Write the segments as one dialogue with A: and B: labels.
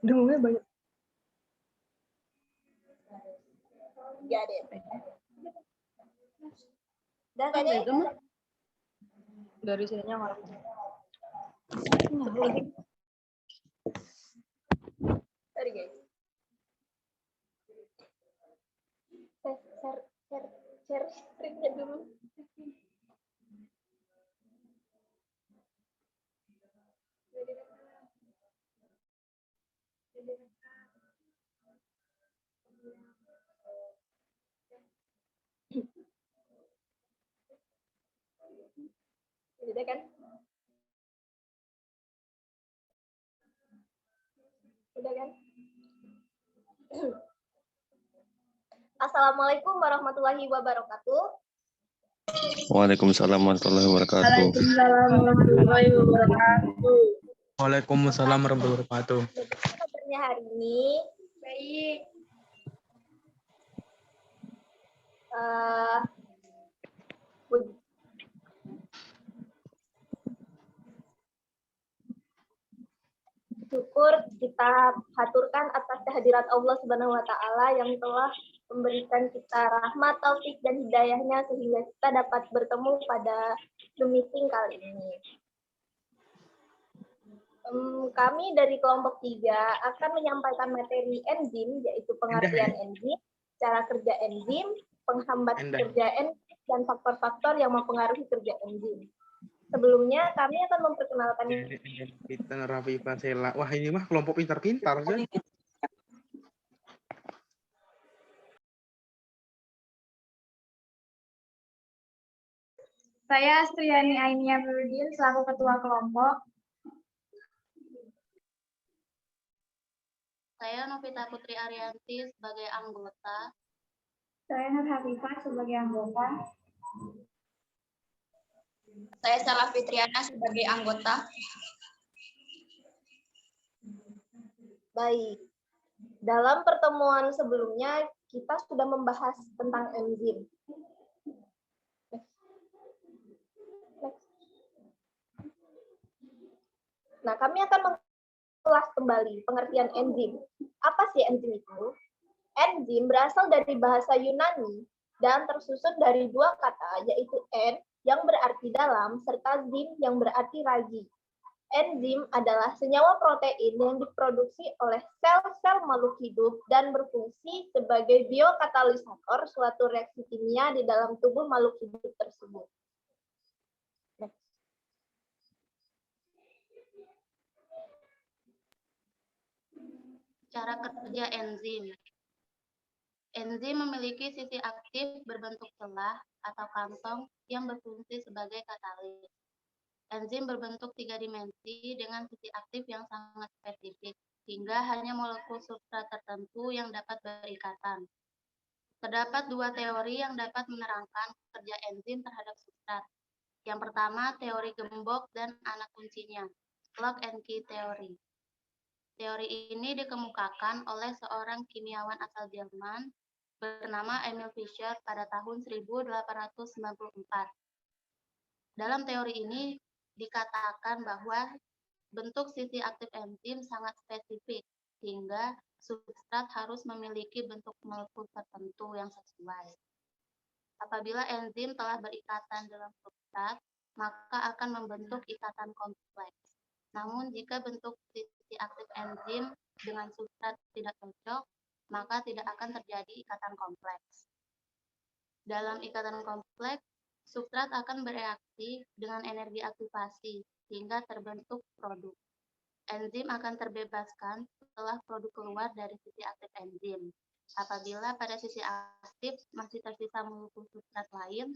A: Dengungnya banyak.
B: Ya deh. Udah kan ya?
A: Dari sininya nggak.
B: Sorry guys. Share screen-nya dulu. Udah kan? Udah kan? Assalamualaikum warahmatullahi wabarakatuh.
C: Waalaikumsalam warahmatullahi wabarakatuh.
A: Waalaikumsalam warahmatullahi wabarakatuh.
D: Waalaikumsalam warahmatullahi wabarakatuh.
B: Kabarnya hari ini baik. Syukur kita haturkan atas kehadirat Allah Subhanahu wa taala yang telah memberikan kita rahmat, taufik dan hidayahnya sehingga kita dapat bertemu pada Zoom meeting kali ini. Kami dari kelompok 3 akan menyampaikan materi enzim, yaitu pengertian enzim, cara kerja enzim, penghambat kerja enzim, dan faktor-faktor yang mempengaruhi kerja enzim. Sebelumnya kami akan memperkenalkan
D: kita Raffi Pasela. Wah, ini mah kelompok pintar-pintar kan?
E: Saya Astriani Ainia Nurdin selaku ketua kelompok.
F: Saya Novita Putri Arianti sebagai anggota.
E: Saya Nur Hafifah sebagai anggota.
F: Saya Salah Fitriana sebagai anggota.
B: Baik. Dalam pertemuan sebelumnya kita sudah membahas tentang enzim. Nah, kami akan mengulas kembali pengertian enzim. Apa sih enzim itu? Enzim berasal dari bahasa Yunani dan tersusun dari dua kata, yaitu en yang berarti dalam serta zim yang berarti ragi. Enzim adalah senyawa protein yang diproduksi oleh sel-sel makhluk hidup dan berfungsi sebagai biokatalisator suatu reaksi kimia di dalam tubuh makhluk hidup tersebut.
F: Cara kerja enzim. Enzim memiliki sisi aktif berbentuk celah atau kantong yang berfungsi sebagai katalis. Enzim berbentuk 3 dimensi dengan sisi aktif yang sangat spesifik, sehingga hanya molekul substrat tertentu yang dapat berikatan. Terdapat 2 teori yang dapat menerangkan kerja enzim terhadap substrat. Yang pertama, teori gembok dan anak kuncinya, lock and key theory. Teori ini dikemukakan oleh seorang kimiawan asal Jerman bernama Emil Fischer pada tahun 1894. Dalam teori ini dikatakan bahwa bentuk sisi aktif enzim sangat spesifik, sehingga substrat harus memiliki bentuk molekul tertentu yang sesuai. Apabila enzim telah berikatan dalam substrat, maka akan membentuk ikatan kompleks. Namun jika bentuk sisi aktif enzim dengan substrat tidak cocok, maka tidak akan terjadi ikatan kompleks. Dalam ikatan kompleks, substrat akan bereaksi dengan energi aktivasi sehingga terbentuk produk. Enzim akan terbebaskan setelah produk keluar dari sisi aktif enzim. Apabila pada sisi aktif masih tersisa molekul substrat lain,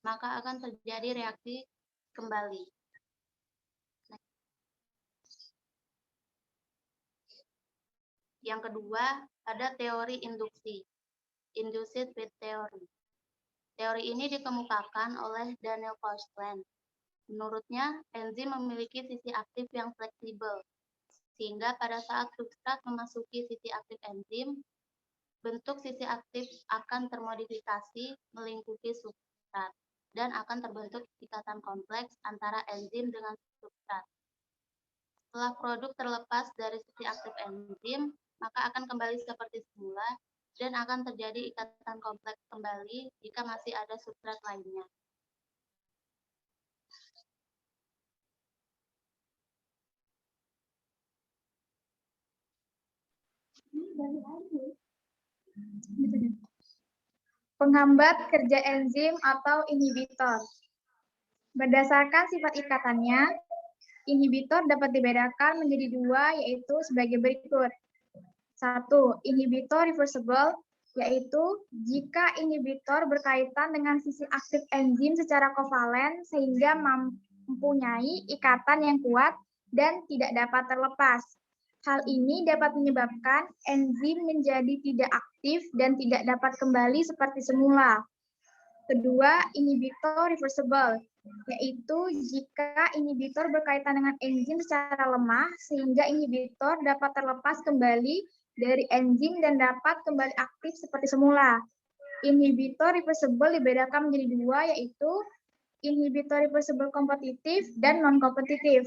F: maka akan terjadi reaksi kembali. Yang kedua, ada teori induksi, induced feed theory. Teori ini dikemukakan oleh Daniel Koshland. Menurutnya, enzim memiliki sisi aktif yang fleksibel, sehingga pada saat substrat memasuki sisi aktif enzim, bentuk sisi aktif akan termodifikasi melingkupi substrat dan akan terbentuk ikatan kompleks antara enzim dengan substrat. Setelah produk terlepas dari sisi aktif enzim, maka akan kembali seperti semula dan akan terjadi ikatan kompleks kembali jika masih ada substrat lainnya.
E: Penghambat kerja enzim atau inhibitor. Berdasarkan sifat ikatannya, inhibitor dapat dibedakan menjadi dua, yaitu sebagai berikut. 1. Inhibitor reversible, yaitu jika inhibitor berkaitan dengan sisi aktif enzim secara kovalen sehingga mempunyai ikatan yang kuat dan tidak dapat terlepas. Hal ini dapat menyebabkan enzim menjadi tidak aktif dan tidak dapat kembali seperti semula. Kedua, inhibitor reversible, yaitu jika inhibitor berkaitan dengan enzim secara lemah sehingga inhibitor dapat terlepas kembali dari enzim dan dapat kembali aktif seperti semula. Inhibitor reversible dibedakan menjadi dua, yaitu inhibitor reversible kompetitif dan non-kompetitif.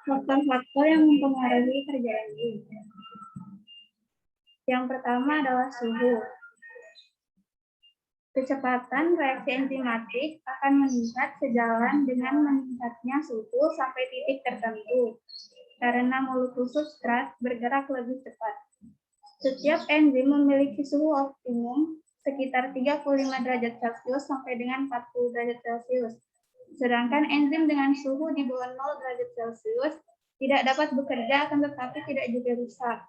E: Faktor-faktor yang mempengaruhi kerja enzim. Yang pertama adalah suhu. Kecepatan reaksi enzimatik akan meningkat sejalan dengan meningkatnya suhu sampai titik tertentu, karena molekul substrat bergerak lebih cepat. Setiap enzim memiliki suhu optimum sekitar 35 derajat Celcius sampai dengan 40 derajat Celcius. Sedangkan enzim dengan suhu di bawah 0 derajat Celcius tidak dapat bekerja, akan tetapi tidak juga rusak.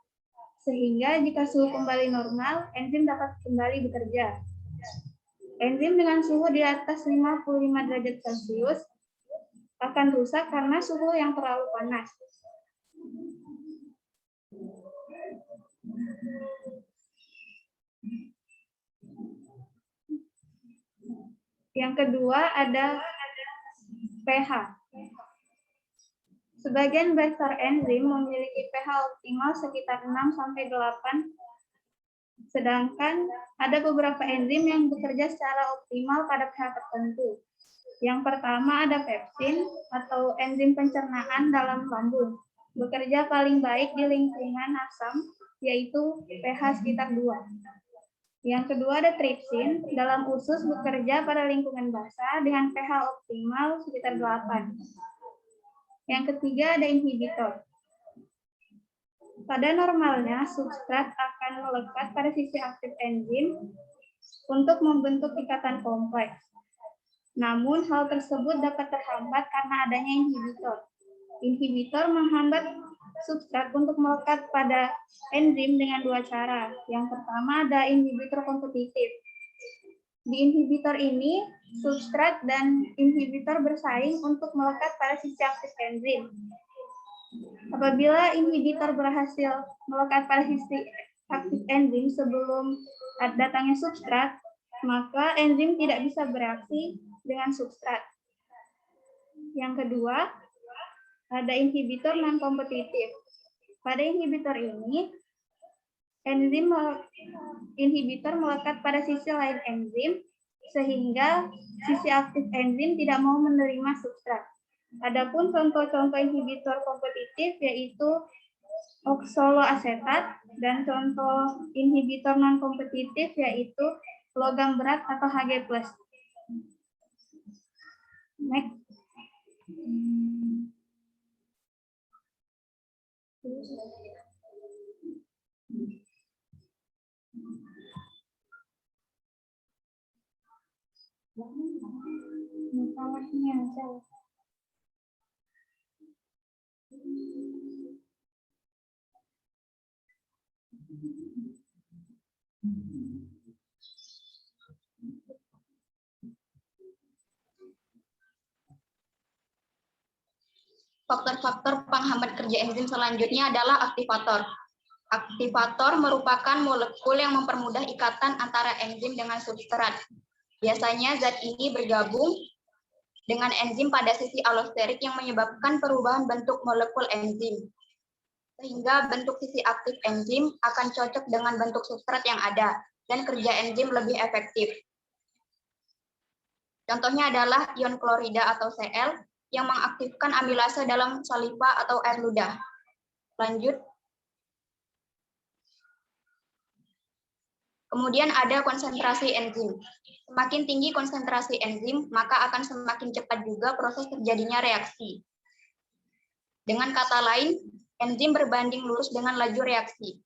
E: Sehingga jika suhu kembali normal, enzim dapat kembali bekerja. Enzim dengan suhu di atas 55 derajat Celcius akan rusak karena suhu yang terlalu panas. Yang kedua ada pH. Sebagian besar enzim memiliki pH optimal sekitar 6-8, sedangkan ada beberapa enzim yang bekerja secara optimal pada pH tertentu. Yang pertama ada pepsin atau enzim pencernaan dalam lambung. Bekerja paling baik di lingkungan asam, yaitu pH sekitar 2. Yang kedua ada tripsin, dalam usus bekerja pada lingkungan basah dengan pH optimal sekitar 8. Yang ketiga ada inhibitor. Pada normalnya, substrat akan melekat pada sisi aktif enzim untuk membentuk ikatan kompleks. Namun, hal tersebut dapat terhambat karena adanya inhibitor. Inhibitor menghambat substrat untuk melekat pada enzim dengan dua cara. Yang pertama ada inhibitor kompetitif. Di inhibitor ini, substrat dan inhibitor bersaing untuk melekat pada sisi aktif enzim. Apabila inhibitor berhasil melekat pada sisi aktif enzim sebelum datangnya substrat, maka enzim tidak bisa bereaksi dengan substrat. Yang kedua, ada inhibitor non-kompetitif. Pada inhibitor ini, inhibitor melekat pada sisi lain enzim, sehingga sisi aktif enzim tidak mau menerima substrat. Adapun contoh-contoh inhibitor kompetitif yaitu oksaloasetat dan contoh inhibitor non-kompetitif yaitu logam berat atau Hg+. Next.
C: Faktor-faktor penghambat kerja enzim selanjutnya adalah aktivator. Aktivator merupakan molekul yang mempermudah ikatan antara enzim dengan substrat. Biasanya zat ini bergabung dengan enzim pada sisi alosterik yang menyebabkan perubahan bentuk molekul enzim. Sehingga bentuk sisi aktif enzim akan cocok dengan bentuk substrat yang ada dan kerja enzim lebih efektif. Contohnya adalah ion klorida atau Cl yang mengaktifkan amilase dalam saliva atau air ludah. Lanjut. Kemudian ada konsentrasi enzim. Semakin tinggi konsentrasi enzim, maka akan semakin cepat juga proses terjadinya reaksi. Dengan kata lain, enzim berbanding lurus dengan laju reaksi.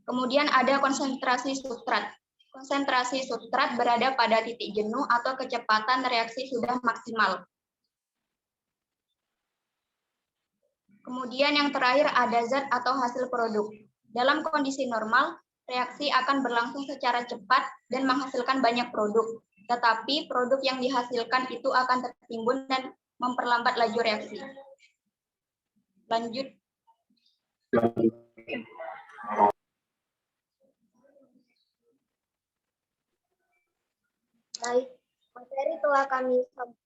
C: Kemudian ada konsentrasi substrat. Konsentrasi substrat berada pada titik jenuh atau kecepatan reaksi sudah maksimal. Kemudian yang terakhir ada zat atau hasil produk. Dalam kondisi normal, reaksi akan berlangsung secara cepat dan menghasilkan banyak produk. Tetapi produk yang dihasilkan itu akan tertimbun dan memperlambat laju reaksi. Lanjut.
B: Baik, materi telah kami sampaikan.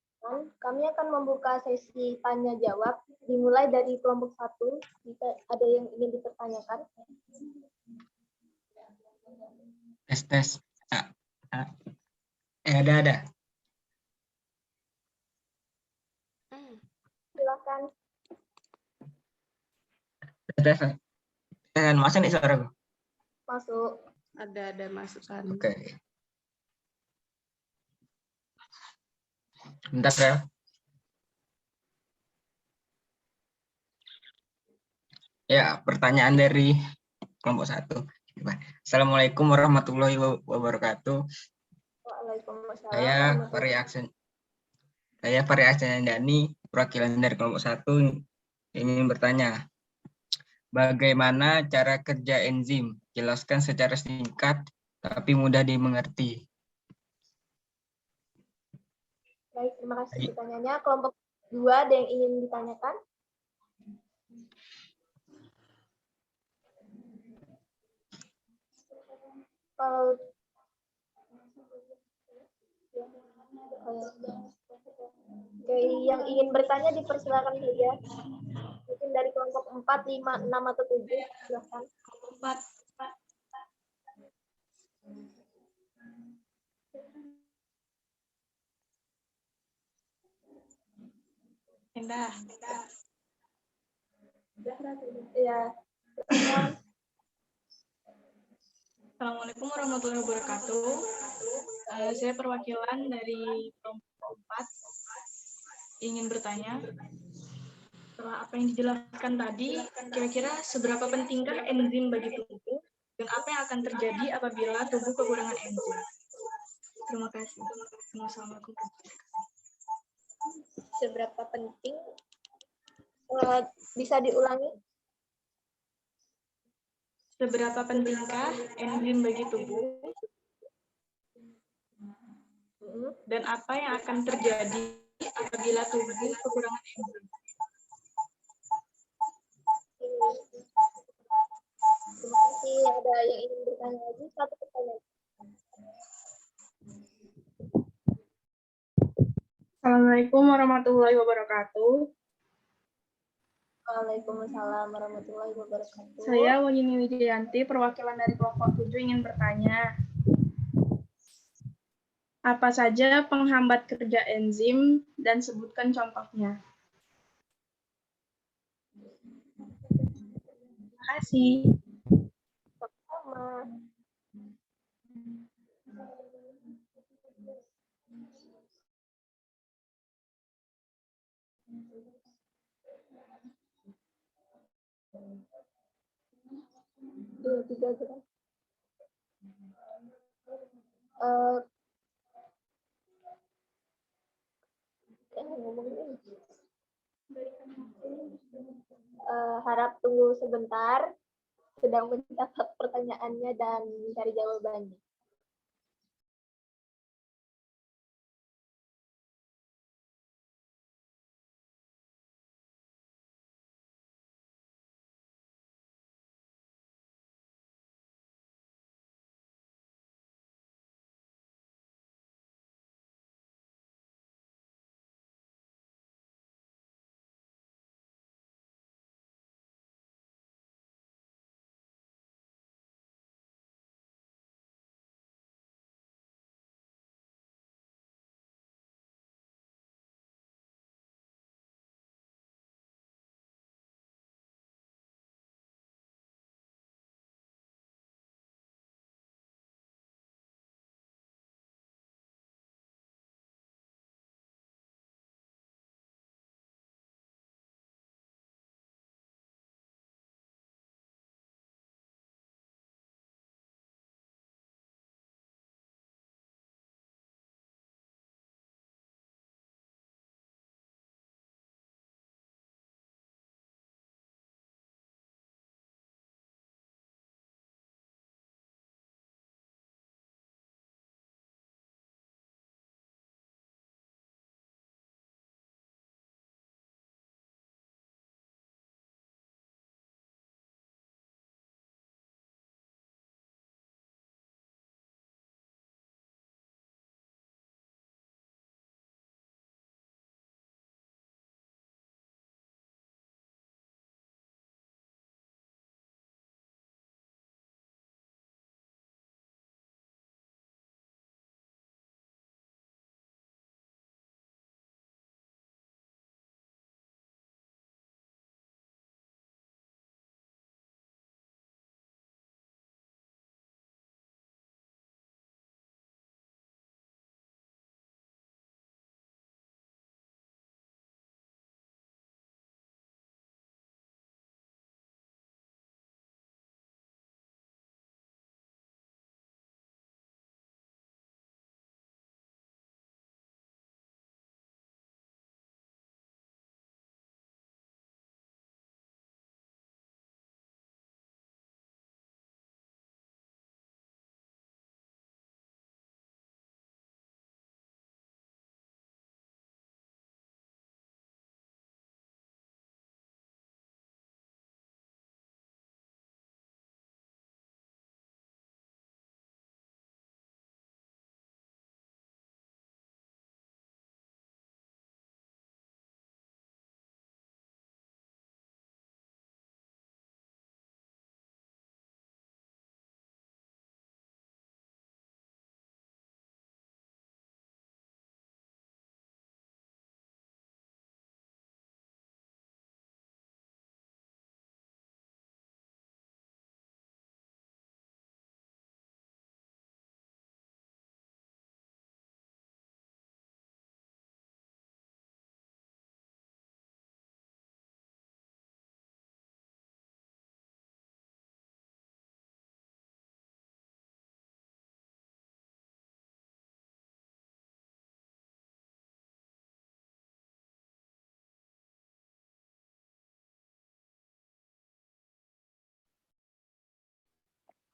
B: Kami akan membuka sesi tanya jawab dimulai dari kelompok 1. Jika ada yang ingin dipertanyakan.
G: Tes. Ada.
B: Silakan.
G: Tes. Masuk nih suaraku.
B: Masuk.
A: Ada masukan.
G: Oke. Bentar ya. Ya, pertanyaan dari kelompok 1. Assalamualaikum warahmatullahi wabarakatuh.
B: Waalaikumsalam.
G: Saya Variaksana Dani, perwakilan dari kelompok 1, ingin bertanya, bagaimana cara kerja enzim? Jelaskan secara singkat tapi mudah dimengerti.
B: Baik, terima kasih pertanyaannya. Kelompok 2 ada yang ingin ditanyakan? Oke, yang ingin bertanya dipersilakan saja. Mungkin dari kelompok 4, 5, 6, atau 7. Silakan.
A: 4. Indah.
B: Ya.
A: Assalamualaikum warahmatullahi wabarakatuh. Saya perwakilan dari kelompok 4 ingin bertanya, setelah apa yang dijelaskan tadi, kira-kira seberapa pentingkah enzim bagi tubuh dan apa yang akan terjadi apabila tubuh kekurangan enzim? Terima kasih. Wassalamualaikum.
B: Seberapa penting? Bisa diulangi?
A: Seberapa pentingkah enzim bagi tubuh dan apa yang akan terjadi apabila tubuh kekurangan enzim?
B: Terima kasih. Ada yang ingin bertanya lagi? Satu pertanyaan.
E: Assalamualaikum warahmatullahi wabarakatuh.
B: Waalaikumsalam warahmatullahi wabarakatuh.
E: Saya Wayuni Wijayanti, perwakilan dari kelompok 7 ingin bertanya. Apa saja penghambat kerja enzim dan sebutkan contohnya? Terima kasih.
B: Sama. Tiga aja kan? Harap tunggu sebentar. Sedang mencatat pertanyaannya dan mencari jawabannya.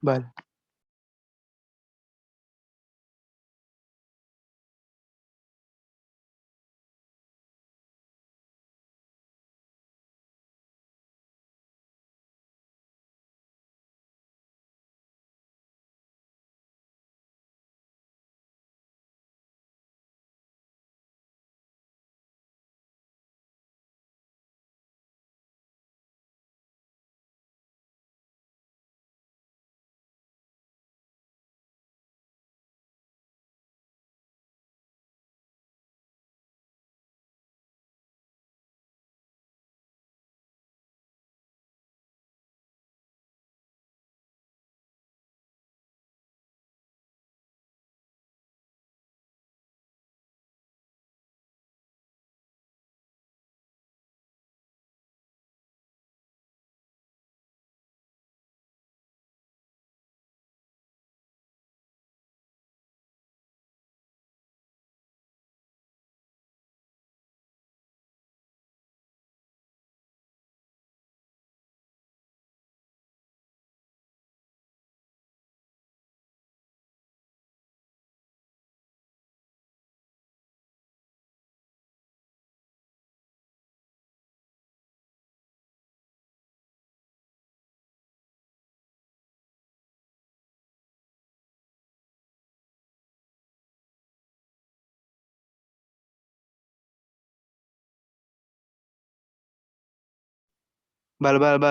D: Bal.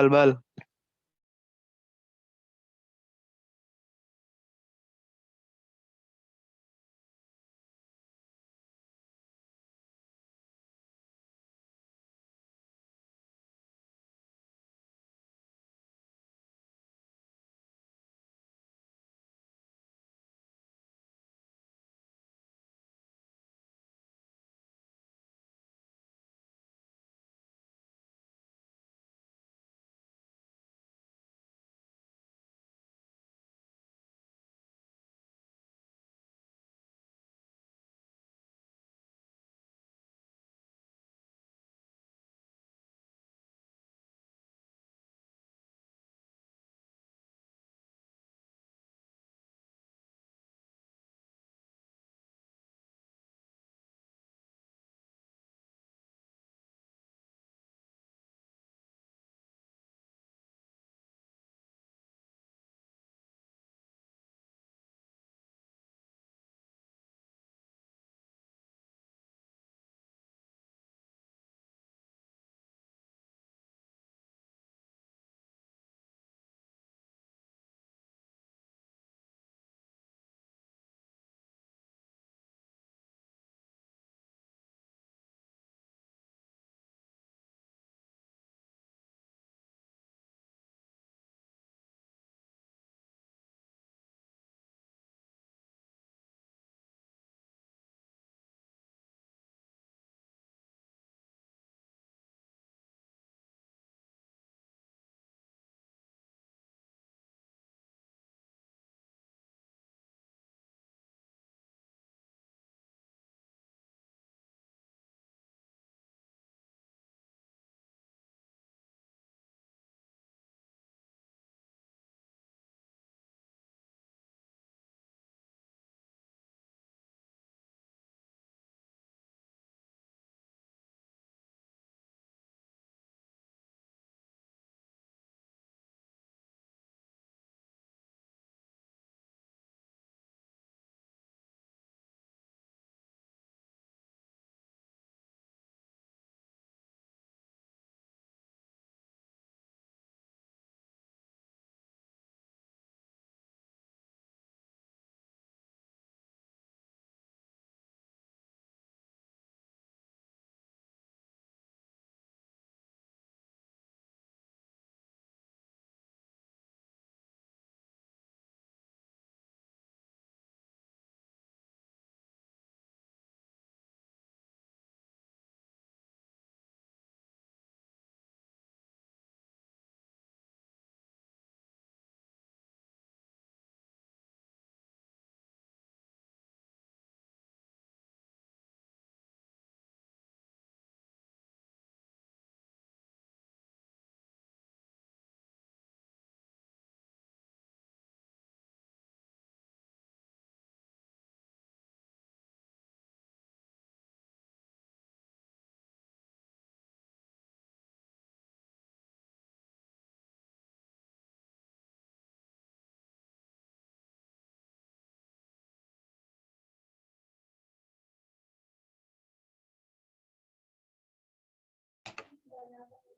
D: Bal.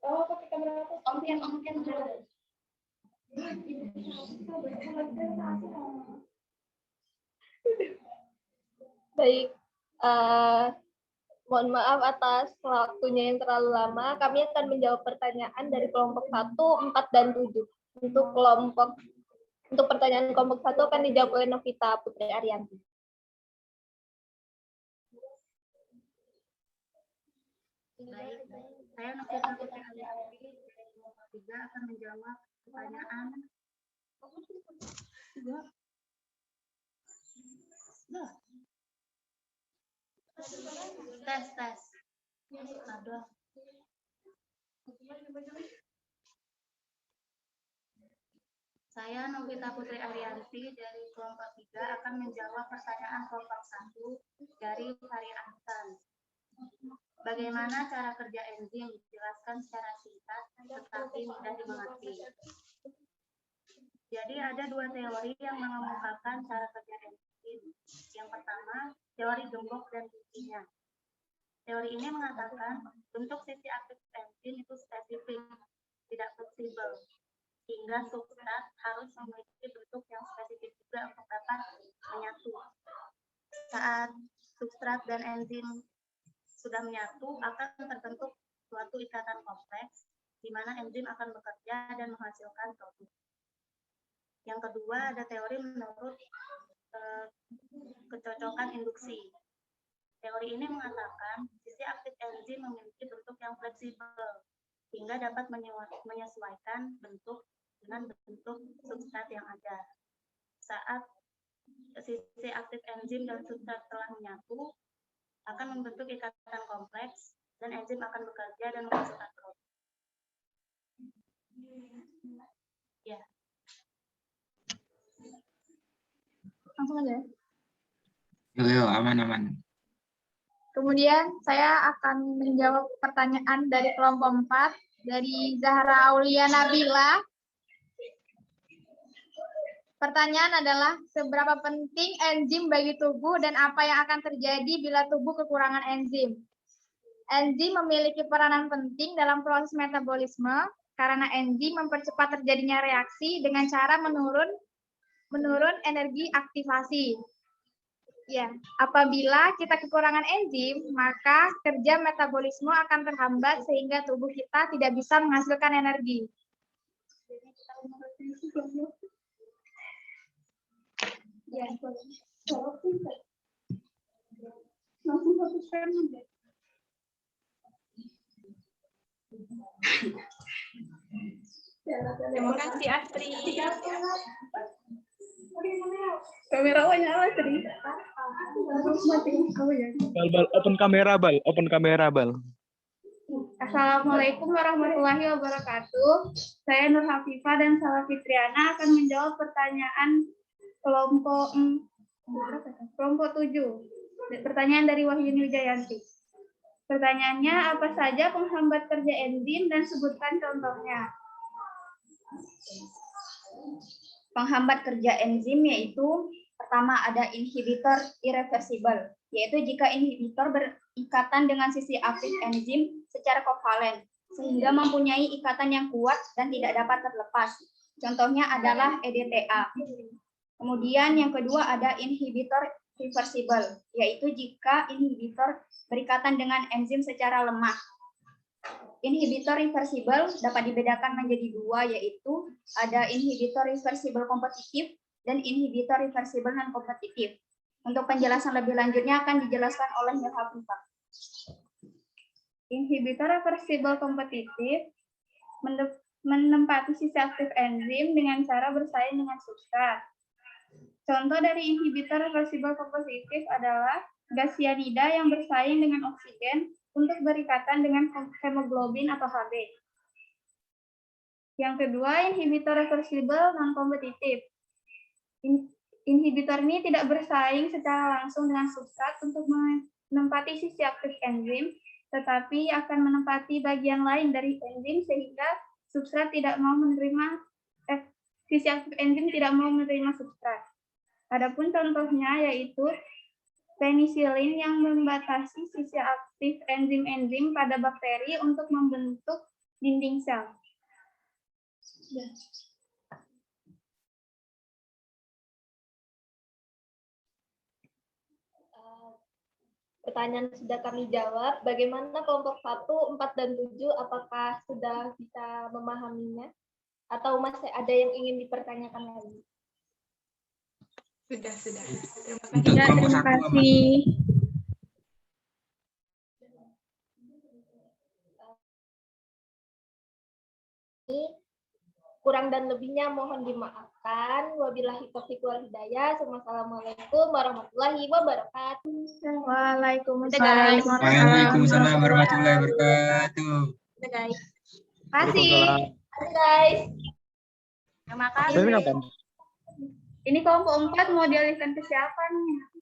B: Oh, pakai kamera atas. Baik, mohon maaf atas waktunya yang terlalu lama. Kami akan menjawab pertanyaan dari kelompok 1, 4, dan 7. Untuk pertanyaan kelompok 1 akan dijawab oleh Novita Putri Arianti.
F: Baik, saya Novita Putri Arianti dari kelompok 3 akan menjawab pertanyaan. Tes. Aduh. Saya Novita Putri Arianti dari kelompok 3 akan menjawab pertanyaan kelompok 1 dari Hari Ahsan. Bagaimana cara kerja enzim? Dijelaskan secara singkat tetapi mudah dimengerti. Jadi ada dua teori yang mengemukakan cara kerja enzim. Yang pertama, teori gembok dan bijinya. Teori ini mengatakan bentuk sisi aktif enzim itu spesifik, tidak fleksibel, sehingga substrat harus memiliki bentuk yang spesifik juga untuk dapat menyatu. Saat substrat dan enzim sudah menyatu, akan terbentuk suatu ikatan kompleks, di mana enzim akan bekerja dan menghasilkan produk. Yang kedua, ada teori menurut kecocokan induksi. Teori ini mengatakan sisi aktif enzim memiliki bentuk yang fleksibel, sehingga dapat menyesuaikan bentuk dengan bentuk substrat yang ada. Saat sisi aktif enzim dan substrat telah menyatu, akan membentuk ikatan kompleks, dan enzim akan bekerja dan menghasilkan produk. Ya.
E: Langsung aja.
G: Yo, aman.
E: Kemudian saya akan menjawab pertanyaan dari kelompok 4 dari Zahra Aulia Nabila. Pertanyaan adalah, seberapa penting enzim bagi tubuh dan apa yang akan terjadi bila tubuh kekurangan enzim? Enzim memiliki peranan penting dalam proses metabolisme karena enzim mempercepat terjadinya reaksi dengan cara menurun energi aktivasi. Ya, apabila kita kekurangan enzim, maka kerja metabolisme akan terhambat sehingga tubuh kita tidak bisa menghasilkan energi. Ya,
A: Terima kasih, Astri.
E: kamera nyala tadi.
H: Bal, open kamera, Bal.
E: Assalamualaikum warahmatullahi wabarakatuh. Saya Nur Hafifah dan Salwa Fitriana akan menjawab pertanyaan kelompok 7. Pertanyaan dari Wahyuni Wijayanti. Pertanyaannya, apa saja penghambat kerja enzim dan sebutkan contohnya.
C: Penghambat kerja enzim yaitu pertama ada inhibitor irreversible, yaitu jika inhibitor berikatan dengan sisi aktif enzim secara kovalen sehingga mempunyai ikatan yang kuat dan tidak dapat terlepas. Contohnya adalah EDTA. Kemudian yang kedua ada inhibitor reversible, yaitu jika inhibitor berikatan dengan enzim secara lemah. Inhibitor reversible dapat dibedakan menjadi dua, yaitu ada inhibitor reversible kompetitif dan inhibitor reversible non-kompetitif. Untuk penjelasan lebih lanjutnya akan dijelaskan oleh Nur Hafifah.
E: Inhibitor reversible kompetitif menempati sisi aktif enzim dengan cara bersaing dengan substrat. Contoh dari inhibitor reversible kompetitif adalah gas sianida yang bersaing dengan oksigen untuk berikatan dengan hemoglobin atau Hb. Yang kedua, inhibitor reversible non-kompetitif. Inhibitor ini tidak bersaing secara langsung dengan substrat untuk menempati sisi aktif enzim, tetapi akan menempati bagian lain dari enzim sehingga substrat tidak mau menerima sisi aktif enzim tidak mau menerima substrat. Adapun contohnya yaitu penisilin yang membatasi sisi aktif enzim-enzim pada bakteri untuk membentuk dinding sel.
B: Pertanyaan sudah kami jawab. Bagaimana kelompok 1, 4, dan 7? Apakah sudah bisa memahaminya? Atau masih ada yang ingin dipertanyakan lagi?
A: Sudah. Terima kasih.
G: Untuk
E: Ya,
G: kelompok
E: terima
G: 1 aman.
E: kasih.
B: Kurang dan lebihnya mohon dimaafkan. Wabillahi taufiq wal hidayah. Wassalamualaikum warahmatullahi wabarakatuh.
E: Waalaikumsalam.
G: Waalaikumsalam warahmatullahi wabarakatuh.
E: Kasih.
H: Waalaikumsalam.
B: Oke, guys.
F: Terima
H: Tapi
F: kasih.
H: kapan?
E: Ini kelompok 4 mau dialihkan ke siapa nih?